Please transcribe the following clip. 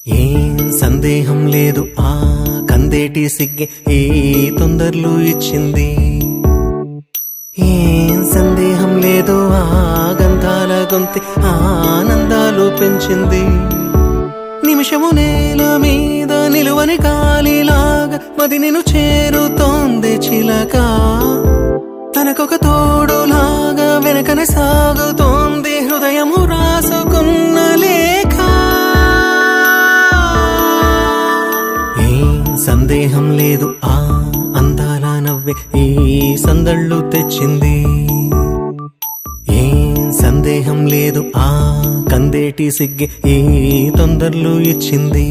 ఏం సందేహం లేదు ఆ కందేటి సిగ్గే ఈ తొందరలు ఇచ్చింది. ఏం సందేహం లేదు ఆ గంధాల గొంతి ఆనందాలు పెంచింది. నిమిషము నేల మీద నిలువని గాలిలాగా మది నిన్ను చేరుతోంది చిలక. తనకొక తోడులాగా వెనకనే సాగుతోంది హృదయము రాసుకున్న లేఖ. ఏం సందేహం లేదు ఆ అందాల నవ్వే ఈ సందళ్ళు తెచ్చింది. ఏం సందేహం లేదు ఆ కందేటి సిగ్గే ఈ తొందరలు ఇచ్చింది.